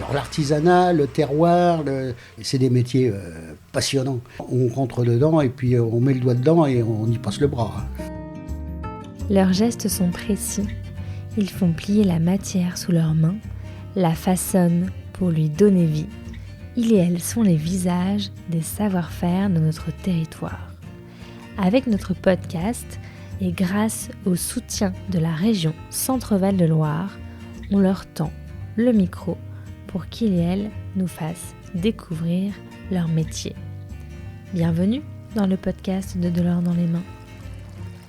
Alors l'artisanat, le terroir, c'est des métiers passionnants. On rentre dedans et puis on met le doigt dedans et on y passe le bras. Leurs gestes sont précis. Ils font plier la matière sous leurs mains, la façonnent pour lui donner vie. Ils et elles sont les visages des savoir-faire de notre territoire. Avec notre podcast et grâce au soutien de la région Centre-Val de Loire, on leur tend le micro pour qu'ils et elles nous fassent découvrir leur métier. Bienvenue dans le podcast de l'or dans les mains.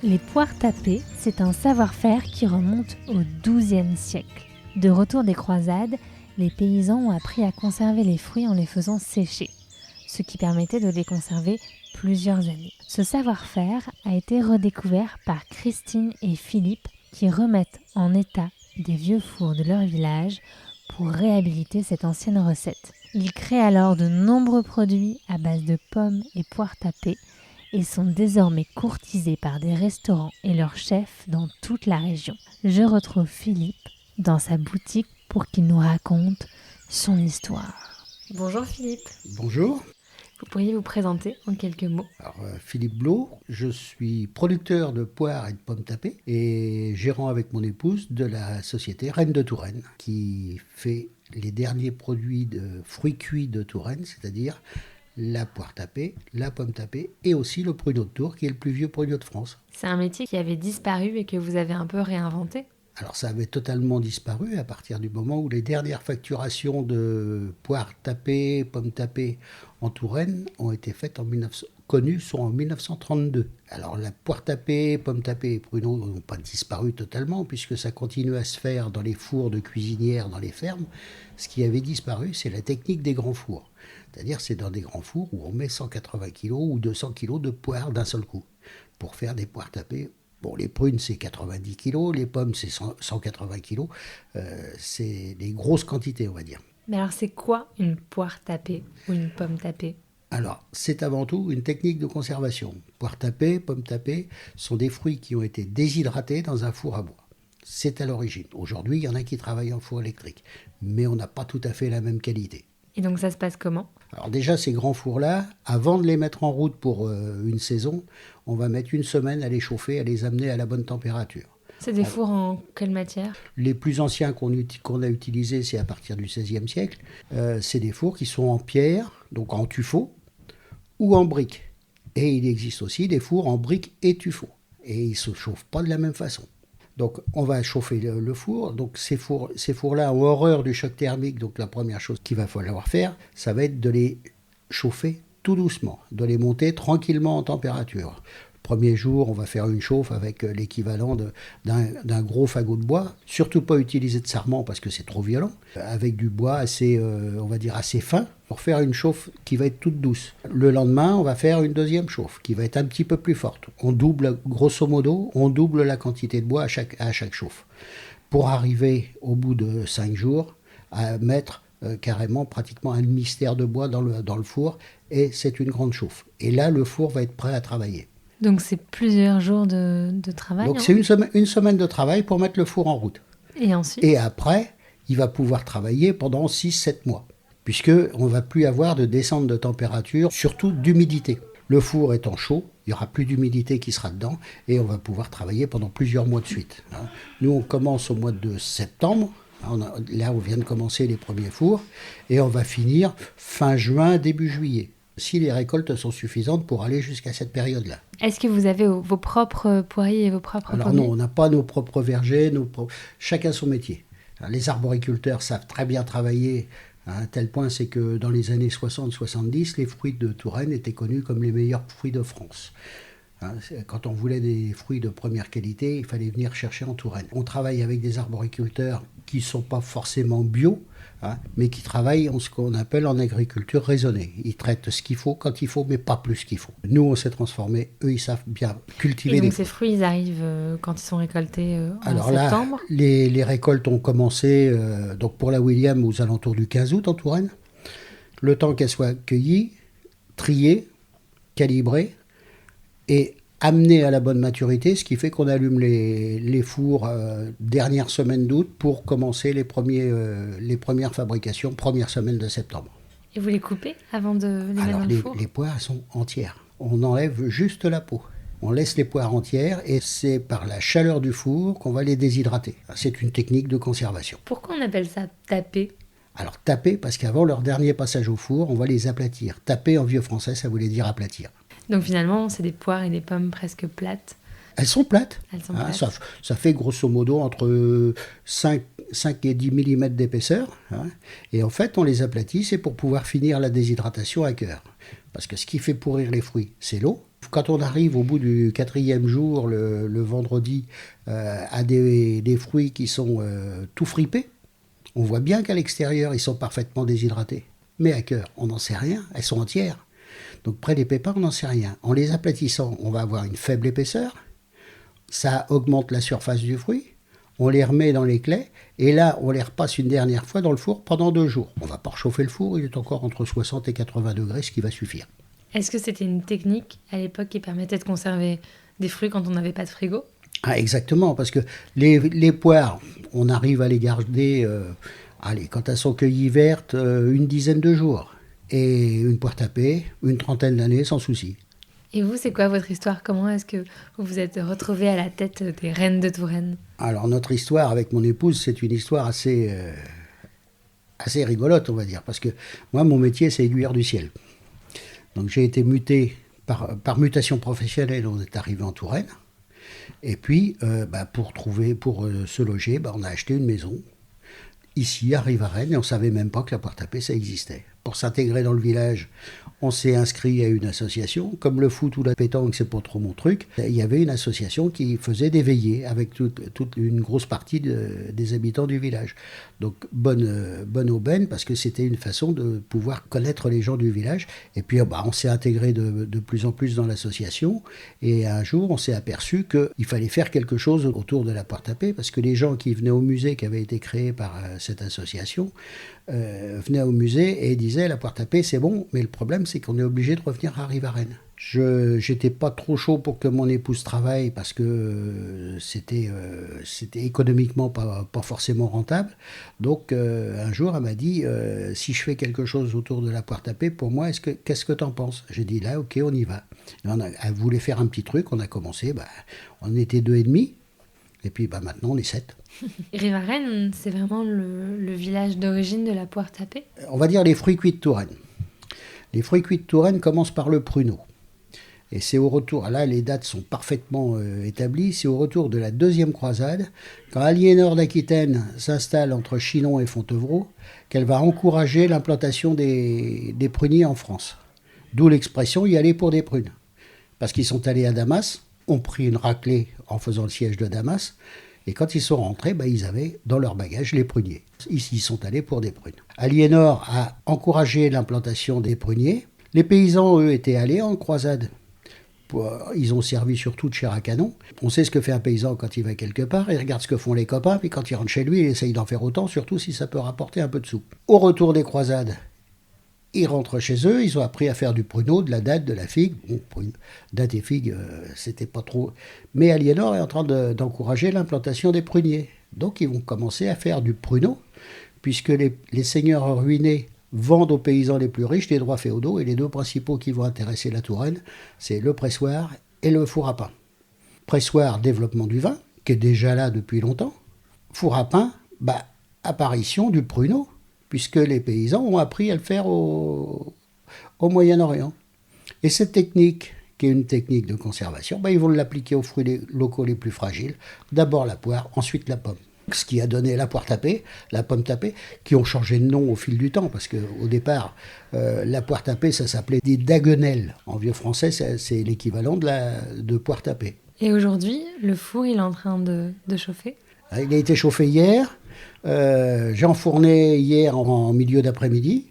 Les poires tapées, c'est un savoir-faire qui remonte au XIIe siècle. De retour des croisades, les paysans ont appris à conserver les fruits en les faisant sécher, ce qui permettait de les conserver plusieurs années. Ce savoir-faire a été redécouvert par Christine et Philippe qui remettent en état des vieux fours de leur village pour réhabiliter cette ancienne recette. Ils créent alors de nombreux produits à base de pommes et poires tapées et sont désormais courtisés par des restaurants et leurs chefs dans toute la région. Je retrouve Philippe dans sa boutique pour qu'il nous raconte son histoire. Bonjour Philippe. Bonjour. Vous pourriez vous présenter en quelques mots? Alors, Philippe Blot, je suis producteur de poires et de pommes tapées et gérant avec mon épouse de la société Reine de Touraine qui fait les derniers produits de fruits cuits de Touraine, c'est-à-dire la poire tapée, la pomme tapée et aussi le pruneau de Tours qui est le plus vieux pruneau de France. C'est un métier qui avait disparu et que vous avez un peu réinventé? Alors ça avait totalement disparu à partir du moment où les dernières facturations de poires tapées, pommes tapées en Touraine ont été faites connues sont en 1932. Alors la poire tapée, pommes tapées et pruneaux n'ont pas disparu totalement puisque ça continue à se faire dans les fours de cuisinières dans les fermes. Ce qui avait disparu, c'est la technique des grands fours. C'est-à-dire c'est dans des grands fours où on met 180 kg ou 200 kg de poires d'un seul coup pour faire des poires tapées. Bon, les prunes, c'est 90 kg, les pommes, c'est 180 kg. C'est des grosses quantités, on va dire. Mais alors, c'est quoi une poire tapée ou une pomme tapée? Alors, c'est avant tout une technique de conservation. Poire tapée, pomme tapée sont des fruits qui ont été déshydratés dans un four à bois. C'est à l'origine. Aujourd'hui, il y en a qui travaillent en four électrique, mais on n'a pas tout à fait la même qualité. Et donc, ça se passe comment? Alors déjà, ces grands fours-là, avant de les mettre en route pour une saison, on va mettre une semaine à les chauffer, à les amener à la bonne température. C'est des fours en quelle matière? Les plus anciens qu'on a utilisés, c'est à partir du XVIe siècle. C'est des fours qui sont en pierre, donc en tuffeau, ou en briques. Et il existe aussi des fours en briques et tuffeau. Et ils ne se chauffent pas de la même façon. Donc on va chauffer le four. Donc ces fours-là ont horreur du choc thermique. Donc la première chose qu'il va falloir faire, ça va être de les chauffer tout doucement, de les monter tranquillement en température. Premier jour, on va faire une chauffe avec l'équivalent d'un gros fagot de bois. Surtout pas utiliser de sarment parce que c'est trop violent. Avec du bois assez, on va dire assez fin pour faire une chauffe qui va être toute douce. Le lendemain, on va faire une deuxième chauffe qui va être un petit peu plus forte. On double, grosso modo, on double la quantité de bois à chaque chauffe. Pour arriver au bout de 5 jours à mettre carrément pratiquement un demi-stère de bois dans le four et c'est une grande chauffe. Et là, le four va être prêt à travailler. Donc c'est plusieurs jours de travail. Donc c'est une semaine de travail pour mettre le four en route. Et ensuite? Et après, il va pouvoir travailler pendant 6-7 mois, puisqu'on ne va plus avoir de descente de température, surtout d'humidité. Le four étant chaud, il n'y aura plus d'humidité qui sera dedans, et on va pouvoir travailler pendant plusieurs mois de suite. Nous, on commence au mois de septembre. Là, on vient de commencer les premiers fours, et on va finir fin juin, début juillet. Si les récoltes sont suffisantes pour aller jusqu'à cette période-là. Est-ce que vous avez vos propres poiriers et vos propres pommiers? Alors non, on n'a pas nos propres vergers, chacun son métier. Alors, les arboriculteurs savent très bien travailler à un tel point, c'est que dans les années 60-70, les fruits de Touraine étaient connus comme les meilleurs fruits de France. Quand on voulait des fruits de première qualité, il fallait venir chercher en Touraine. On travaille avec des arboriculteurs qui ne sont pas forcément bio, mais qui travaillent en ce qu'on appelle en agriculture raisonnée. Ils traitent ce qu'il faut, quand il faut, mais pas plus qu'il faut. Nous, on s'est transformés. Eux, ils savent bien cultiver. Et donc ces fruits, ils arrivent quand ils sont récoltés en Alors septembre? Là, les récoltes ont commencé donc pour la William aux alentours du 15 août en Touraine. Le temps qu'elle soit cueillie, triée, calibrée, et amenés à la bonne maturité, ce qui fait qu'on allume les fours dernière semaine d'août pour commencer les premières fabrications, première semaine de septembre. Et vous les coupez avant de les mettre dans le four ? Les poires, elles sont entières. On enlève juste la peau. On laisse les poires entières et c'est par la chaleur du four qu'on va les déshydrater. C'est une technique de conservation. Pourquoi on appelle ça taper ? Alors taper, parce qu'avant leur dernier passage au four, on va les aplatir. Taper en vieux français, ça voulait dire aplatir. Donc finalement, c'est des poires et des pommes presque plates. Elles sont plates. Plates. Ça fait grosso modo entre 5 et 10 mm d'épaisseur. Et en fait, on les aplatit, c'est pour pouvoir finir la déshydratation à cœur. Parce que ce qui fait pourrir les fruits, c'est l'eau. Quand on arrive au bout du 4e jour, le vendredi, à des fruits qui sont tout fripés, on voit bien qu'à l'extérieur, ils sont parfaitement déshydratés. Mais à cœur, on n'en sait rien, elles sont entières. Donc près des pépins, on n'en sait rien. En les aplatissant, on va avoir une faible épaisseur. Ça augmente la surface du fruit. On les remet dans les claies. Et là, on les repasse une dernière fois dans le four pendant 2 jours. On ne va pas réchauffer le four, il est encore entre 60 et 80 degrés, ce qui va suffire. Est-ce que c'était une technique à l'époque qui permettait de conserver des fruits quand on n'avait pas de frigo ? Ah, exactement, parce que les poires, on arrive à les garder, quand elles sont cueillies vertes, une dizaine de jours. Et une poire tapée, une trentaine d'années, sans souci. Et vous, c'est quoi votre histoire ? Comment est-ce que vous vous êtes retrouvés à la tête des Reines de Touraine ? Alors, notre histoire avec mon épouse, c'est une histoire assez rigolote, on va dire. Parce que moi, mon métier, c'est aiguilleur du ciel. Donc, j'ai été muté par mutation professionnelle, on est arrivé en Touraine. Et puis, pour se loger, on a acheté une maison ici, à Rivarennes, et on ne savait même pas que la poire tapée, ça existait. Pour s'intégrer dans le village, on s'est inscrit à une association. Comme le foot ou la pétanque, c'est pas trop mon truc, il y avait une association qui faisait des veillées avec toute une grosse partie des habitants du village. Donc, bonne aubaine, parce que c'était une façon de pouvoir connaître les gens du village. Et puis, on s'est intégré de plus en plus dans l'association. Et un jour, on s'est aperçu qu'il fallait faire quelque chose autour de la poire tapée, parce que les gens qui venaient au musée qui avait été créé par cette association venaient au musée et disaient la poire tapée c'est bon, mais le problème c'est qu'on est obligé de revenir à Rivarennes. J'étais pas trop chaud pour que mon épouse travaille parce que c'était économiquement pas forcément rentable. Donc un jour elle m'a dit si je fais quelque chose autour de la poire tapée, pour moi qu'est-ce que t'en penses? J'ai dit là ok, on y va. Elle voulait faire un petit truc, on a commencé, on était 2,5 et puis maintenant on est 7. Rivarennes, c'est vraiment le village d'origine de la poire tapée ? On va dire les fruits cuits de Touraine. Les fruits cuits de Touraine commencent par le pruneau. Et c'est au retour, là les dates sont parfaitement établies, c'est au retour de la 2e croisade, quand Aliénor d'Aquitaine s'installe entre Chinon et Fontevraud, qu'elle va encourager l'implantation des pruniers en France. D'où l'expression « y aller pour des prunes ». Parce qu'ils sont allés à Damas, ont pris une raclée en faisant le siège de Damas, et quand ils sont rentrés, ils avaient dans leur bagage les pruniers. Ils sont allés pour des prunes. Aliénor a encouragé l'implantation des pruniers. Les paysans, eux, étaient allés en croisade. Ils ont servi surtout de chair à canon. On sait ce que fait un paysan quand il va quelque part. Il regarde ce que font les copains, puis quand il rentre chez lui, il essaye d'en faire autant, surtout si ça peut rapporter un peu de sous. Au retour des croisades, ils rentrent chez eux, ils ont appris à faire du pruneau, de la date, de la figue. Bon, date et figue, c'était pas trop... Mais Aliénor est en train d'encourager l'implantation des pruniers. Donc ils vont commencer à faire du pruneau, puisque les seigneurs ruinés vendent aux paysans les plus riches les droits féodaux, et les 2 principaux qui vont intéresser la Touraine, c'est le pressoir et le four à pain. Pressoir, développement du vin, qui est déjà là depuis longtemps. Four à pain, apparition du pruneau, puisque les paysans ont appris à le faire au Moyen-Orient. Et cette technique, qui est une technique de conservation, ils vont l'appliquer aux fruits locaux les plus fragiles. D'abord la poire, ensuite la pomme. Ce qui a donné la poire tapée, la pomme tapée, qui ont changé de nom au fil du temps, parce qu'au départ, la poire tapée, ça s'appelait des daguenelles. En vieux français, c'est l'équivalent de poire tapée. Et aujourd'hui, le four, il est en train de chauffer ? Il a été chauffé hier. J'ai enfourné hier en milieu d'après-midi.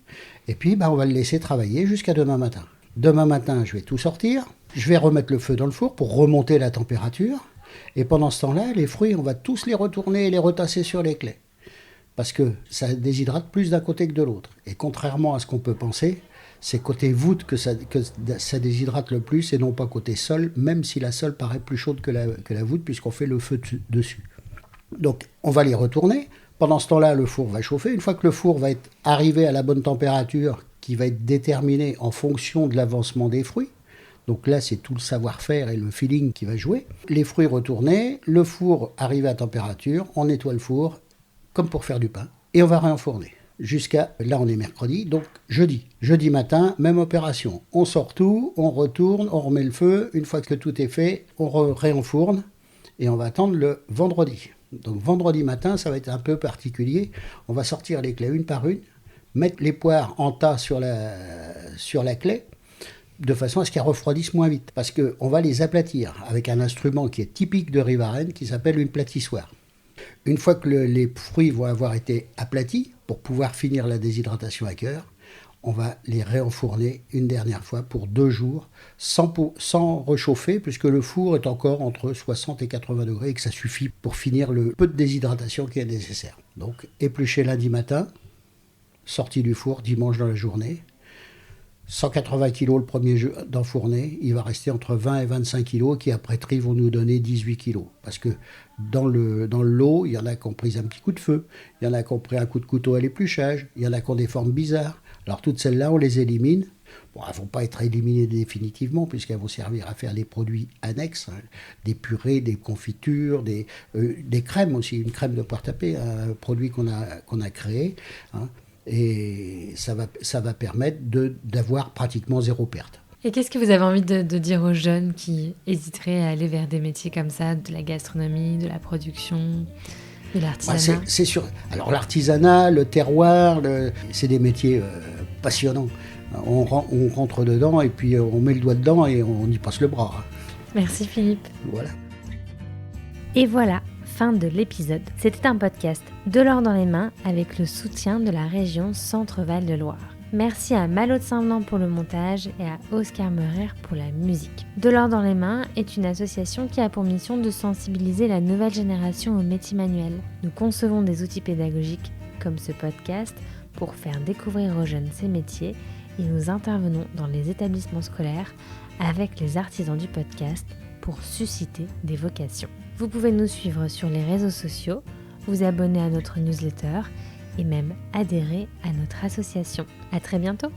Et puis, on va le laisser travailler jusqu'à demain matin. Demain matin, je vais tout sortir. Je vais remettre le feu dans le four pour remonter la température. Et pendant ce temps-là, les fruits, on va tous les retourner et les retasser sur les claies. Parce que ça déshydrate plus d'un côté que de l'autre. Et contrairement à ce qu'on peut penser, c'est côté voûte que ça déshydrate le plus et non pas côté sol, même si la sol paraît plus chaude que la voûte puisqu'on fait le feu dessus. Donc on va les retourner. Pendant ce temps-là, le four va chauffer. Une fois que le four va être arrivé à la bonne température, qui va être déterminée en fonction de l'avancement des fruits, donc là c'est tout le savoir-faire et le feeling qui va jouer. Les fruits retournés, le four arrivé à température, on nettoie le four comme pour faire du pain et on va réenfourner. Jusqu'à, là on est mercredi, donc jeudi matin, même opération. On sort tout, on retourne, on remet le feu. Une fois que tout est fait, on réenfourne et on va attendre le vendredi. Donc vendredi matin, ça va être un peu particulier. On va sortir les claies une par une, mettre les poires en tas sur la claie, de façon à ce qu'elles refroidissent moins vite. Parce qu'on va les aplatir avec un instrument qui est typique de Rivarennes, qui s'appelle une platissoire. Une fois que les fruits vont avoir été aplatis, pour pouvoir finir la déshydratation à cœur, on va les réenfourner une dernière fois pour 2 jours, sans rechauffer, puisque le four est encore entre 60 et 80 degrés et que ça suffit pour finir le peu de déshydratation qui est nécessaire. Donc éplucher lundi matin, sorti du four dimanche dans la journée, 180 kg le premier jeu d'enfourner, il va rester entre 20 et 25 kg qui après tri vont nous donner 18 kg. Parce que dans le lot, il y en a qui ont pris un petit coup de feu, il y en a qui ont pris un coup de couteau à l'épluchage, il y en a qui ont des formes bizarres. Alors toutes celles-là, on les élimine. Bon, elles ne vont pas être éliminées définitivement puisqu'elles vont servir à faire des produits annexes, hein, des purées, des confitures, des crèmes aussi, une crème de poire tapée, un produit qu'on a créé. Hein. Et ça va permettre d'avoir pratiquement 0 perte. Et qu'est-ce que vous avez envie de dire aux jeunes qui hésiteraient à aller vers des métiers comme ça, de la gastronomie, de la production, de l'artisanat? C'est sûr. Alors l'artisanat, le terroir, c'est des métiers passionnants. On rentre dedans et puis on met le doigt dedans et on y passe le bras. Merci Philippe. Voilà. Et voilà. Fin de l'épisode. C'était un podcast de l'or dans les mains avec le soutien de la région Centre-Val de Loire. Merci à Malo de Saint-Venant pour le montage et à Oscar Meurer pour la musique. De l'or dans les mains est une association qui a pour mission de sensibiliser la nouvelle génération aux métiers manuels. Nous concevons des outils pédagogiques comme ce podcast pour faire découvrir aux jeunes ces métiers et nous intervenons dans les établissements scolaires avec les artisans du podcast pour susciter des vocations. Vous pouvez nous suivre sur les réseaux sociaux, vous abonner à notre newsletter et même adhérer à notre association. À très bientôt!